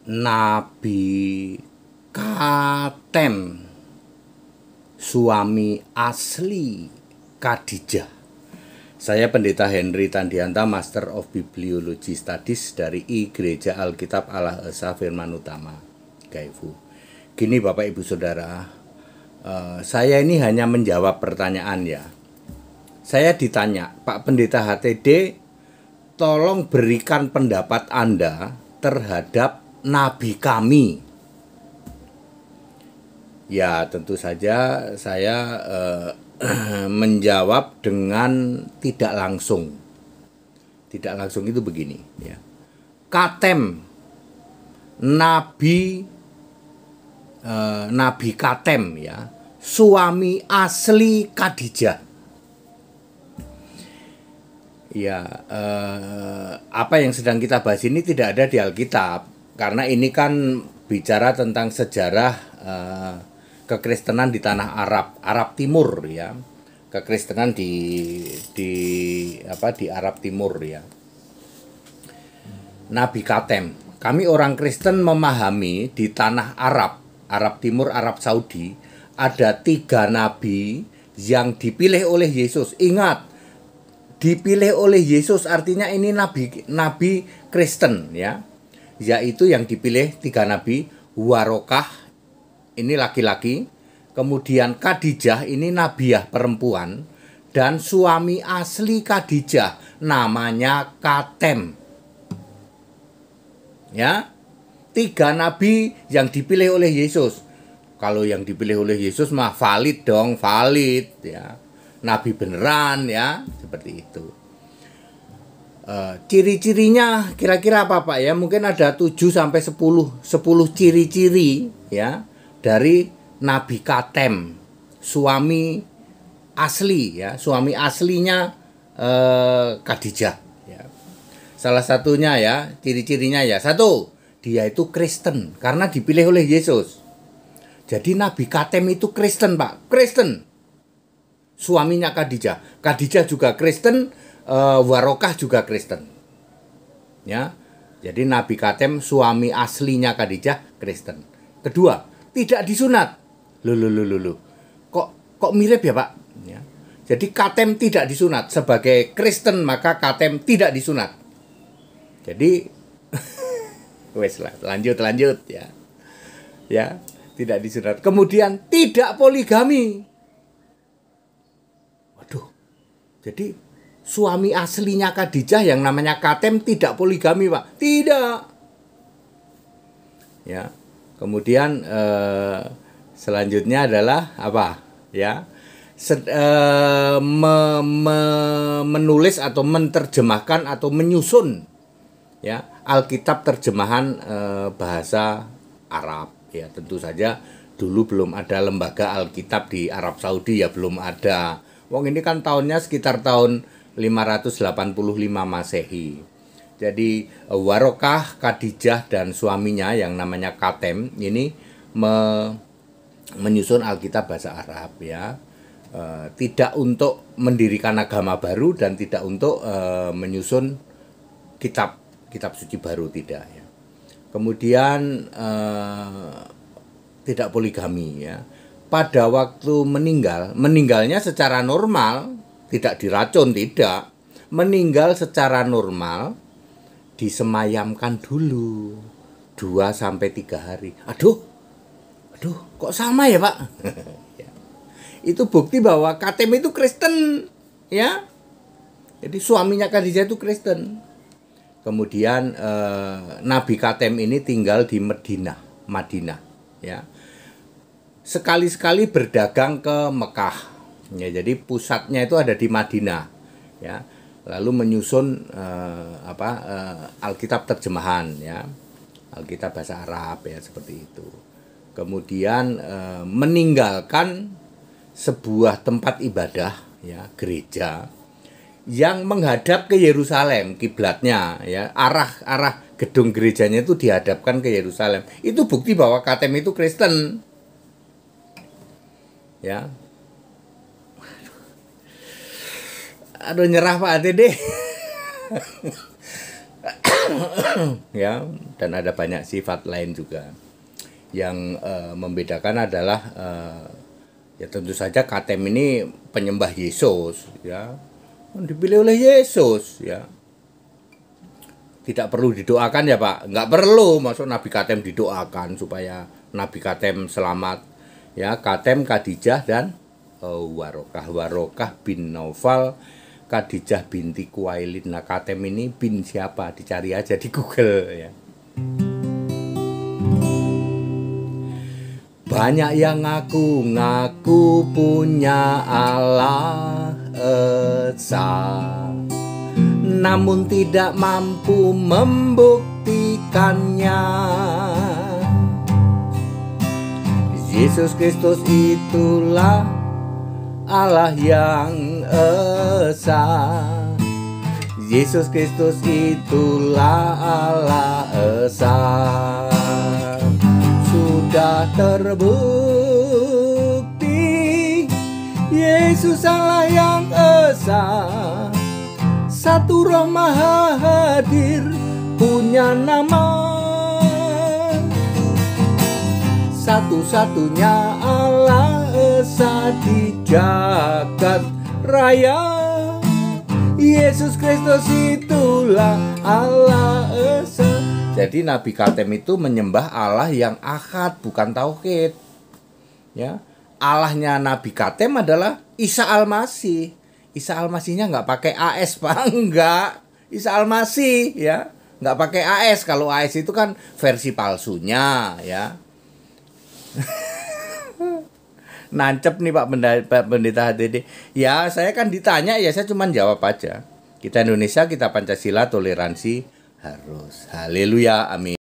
Nabi Katem, suami asli Khadijah. Saya Pendeta Henry Tandianta, Master of Bibliology Studies dari I Gereja Alkitab Allah Esa Firman Utama, Gaifu. Gini Bapak Ibu Saudara, saya ini hanya menjawab pertanyaan ya. Saya ditanya, Pak Pendeta HTD, tolong berikan pendapat Anda terhadap nabi kami. Ya tentu saja saya menjawab dengan tidak langsung. Tidak langsung itu begini ya. Katem, nabi Katem ya, suami asli Khadijah. Ya, apa yang sedang kita bahas ini tidak ada di Alkitab, karena ini kan bicara tentang sejarah kekristenan di tanah Arab Timur ya, kekristenan di Arab Timur ya. Nabi Katem, kami orang Kristen memahami di tanah Arab Timur, Arab Saudi, ada 3 nabi yang dipilih oleh Yesus. Ingat, dipilih oleh Yesus artinya ini nabi Kristen ya, yaitu yang dipilih 3 nabi. Warokah ini laki-laki, kemudian Khadijah ini nabiah perempuan, dan suami asli Khadijah namanya Katem ya. 3 nabi yang dipilih oleh Yesus. Kalau yang dipilih oleh Yesus mah valid dong, valid ya, nabi beneran ya, seperti itu. Ciri-cirinya kira-kira apa Pak ya? Mungkin ada 7 sampai 10 ciri-ciri ya dari Nabi Katem, suami asli ya, suami aslinya Khadijah ya. Salah satunya ya, ciri-cirinya ya, 1, dia itu Kristen karena dipilih oleh Yesus. Jadi Nabi Katem itu Kristen Pak, Kristen. Suaminya Khadijah. Khadijah juga Kristen, Warokah juga Kristen. Ya. Jadi Nabi Katem suami aslinya Khadijah Kristen. Kedua, tidak disunat. Loh. Kok mirip ya, Pak? Ya. Jadi Katem tidak disunat. Sebagai Kristen maka Katem tidak disunat. Jadi wes lah, lanjut ya. Ya, tidak disunat. Kemudian tidak poligami. Jadi suami aslinya Khadijah yang namanya Katem tidak poligami Pak, tidak. Ya, kemudian selanjutnya adalah apa? Ya, menulis atau menerjemahkan atau menyusun ya Alkitab terjemahan bahasa Arab. Ya, tentu saja dulu belum ada lembaga Alkitab di Arab Saudi ya, belum ada. Wong ini kan tahunnya sekitar tahun 585 Masehi. Jadi Warokah, Khadijah dan suaminya yang namanya Katem ini menyusun Alkitab bahasa Arab ya. Tidak untuk mendirikan agama baru dan tidak untuk menyusun kitab suci baru, tidak ya. Kemudian tidak poligami ya. Pada waktu meninggalnya secara normal, tidak diracun, tidak. Meninggal secara normal, disemayamkan dulu 2 sampai 3 hari. Aduh, kok sama ya Pak? Ya. Itu bukti bahwa Katem itu Kristen, ya. Jadi suaminya Khadijah itu Kristen. Kemudian Nabi Katem ini tinggal di Madinah, ya. Sekali-sekali berdagang ke Mekah ya, jadi pusatnya itu ada di Madinah ya, lalu menyusun Alkitab terjemahan ya, Alkitab bahasa Arab ya, seperti itu. Kemudian meninggalkan sebuah tempat ibadah ya, gereja yang menghadap ke Yerusalem, kiblatnya ya, arah gedung gerejanya itu dihadapkan ke Yerusalem. Itu bukti bahwa Katem itu Kristen. Ya. Aduh, nyerah Pak ATD. Ya, dan ada banyak sifat lain juga. Yang membedakan adalah ya tentu saja KTM ini penyembah Yesus, ya, dipilih oleh Yesus, ya. Tidak perlu didoakan ya Pak, nggak perlu masuk Nabi KTM didoakan supaya Nabi KTM selamat, ya. KTM, Khadijah dan Warokah bin Naufal, Khadijah binti Kuwailid. Nah, KTM ini bin siapa? Dicari aja di Google, ya. Banyak yang ngaku punya Allah Esa, namun tidak mampu membuktikannya. Yesus Kristus itulah Allah yang esa. Yesus Kristus itulah Allah esa. Sudah terbukti Yesus Allah yang esa. Satu Roh Maha hadir, punya nama, satu-satunya Allah esa di jagat raya. Yesus Kristus itulah Allah esa. Jadi Nabi KTM itu menyembah Allah yang ahad, bukan tauhid. Ya, Allahnya Nabi KTM adalah Isa Al-Masih. Isa Al-Masihnya nggak pakai AS Pak, enggak. Isa Al-Masih, ya, nggak pakai AS. Kalau AS itu kan versi palsunya, ya. Nancep nih Pak Pendeta HDD. Ya, saya kan ditanya, ya saya cuma jawab aja. Kita Indonesia, kita Pancasila, toleransi harus. Haleluya, amin.